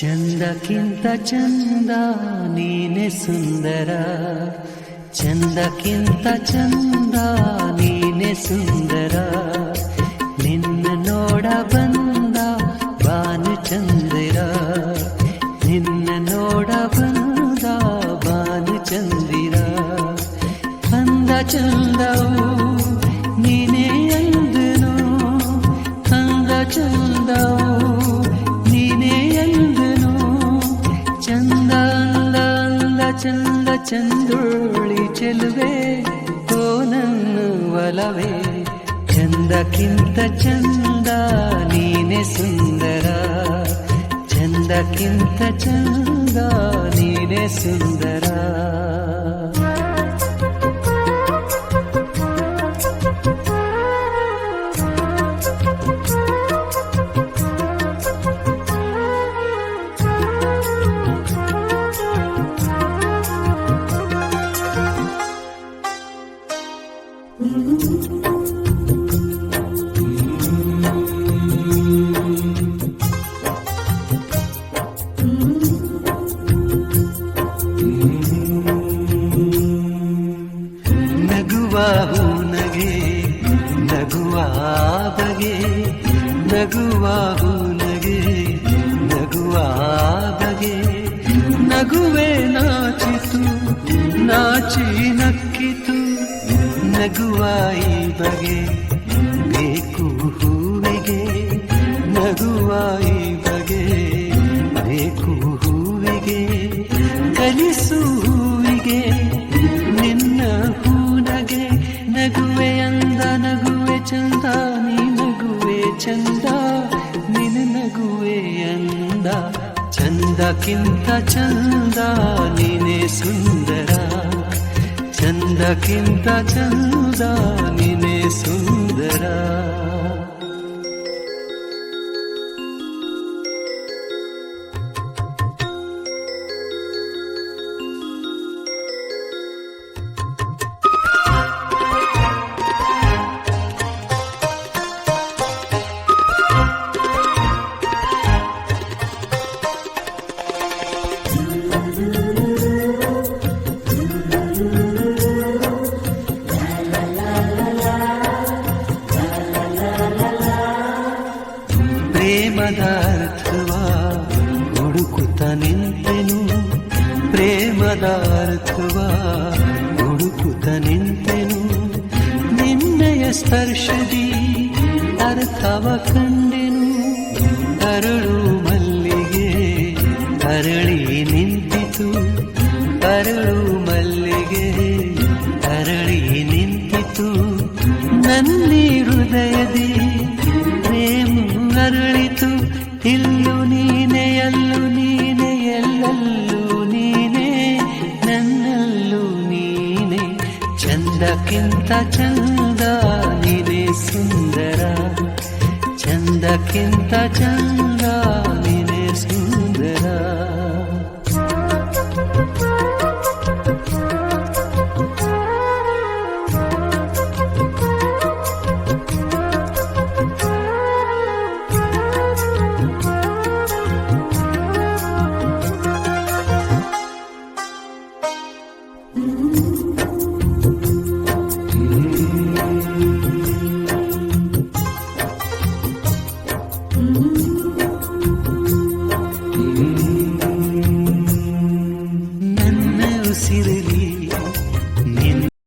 ಚಂದಕ್ಕಿಂತ ಚಂದ ನೀನೆ ಸುಂದರ, ಚಂದಕ್ಕಿಂತ ಚಂದ ನೀನೆ ಸುಂದರ, ನಿನ್ನ ನೋಡ ಬಂದ ಬಾನು ಚಂದಿರ, ನಿನ್ನ ನೋಡ ಬಂದ ಬಾನು ಚಂದಿರ, ಅಂದ ಚಂದವು ನೀನೇ ಅಂದನು, ಅಂದ ಚಂದವು ನೀನೇ ಅಂದನು, ಚಂದ ಅಂದ ಅಂದ ಚಂದ ಚಂದೋಳಿ ಚೆಲುವೆ ಓ ನನ್ನ ಒಲವೇ, ಚಂದಕ್ಕಿಂತ ಚಂದ ನೀನೆ ಸುಂದರ, ಚಂದಕ್ಕಿಂತ ಚಂದ ನೀನೆ ಸುಂದರ. ನಗೆ ನಗುವ ಬಗೆ, ನಗುವಾಗು ನಗೆ ನಗುವ ಬಗೆ, ನಗುವೆ ನಾಚಿತು ನಾಚಿ ನಕ್ಕಿತು, ನಗುವ ಈ ಬಗೆ ಬೇಕು ಹೂವಿಗೆ, ನಗುವ ಈ ಬಗೆ ಬೇಕು ಹೂವಿಗೆ, ಕಲಿಸು ಹೂವಿಗೆ ನಿನ್ನ ಹೂನಗೆ, ನಗುವೆ ಅಂದ ನಗುವೆ ಚಂದ, ನೀ ನಗುವೆ ಚಂದ, ನಿನ್ನ ನಗುವೆ ಅಂದ, ಚಂದಕ್ಕಿಂತ ಚಂದ ನೀನೆ ಸುಂದರ, ಚಂದಕ್ಕಿಂತ ಚಂದ ನೀನೆ ಸುಂದರ. ಪ್ರೇಮದ ಅರ್ಥವ ಹುಡುಕುತ್ತ ನಿಂತೆನು, ಪ್ರೇಮದ ಅರ್ಥವ ಹುಡುಕುತ್ತ ನಿಂತೆನು, ನಿನ್ನೆಯ ಸ್ಪರ್ಶದಿ ಅರ್ಥವ ಕಂಡೆನು, ಅರಳು ಮಲ್ಲಿಗೆ ಅರಳಿ ನಿಂತಿತು, ಅರಳು ಮಲ್ಲಿಗೆ ಅರಳಿ ನಿಂತಿತು, ನನ್ನಿ ಹೃದಯದಿ ಪ್ರೇಮ ಅರಳಿತು, ಇಲ್ಲು ನೀನೆ ಅಲ್ಲು ನೀನೆ ಎಲ್ಲಲ್ಲೂ ನೀನೆ, ನನ್ನಲ್ಲೂ ನೀನೆ, ಚಂದಕ್ಕಿಂತ ಚಂದ ನೀನೆ ಸುಂದರ, ಚಂದಕ್ಕಿಂತ ಚಂದ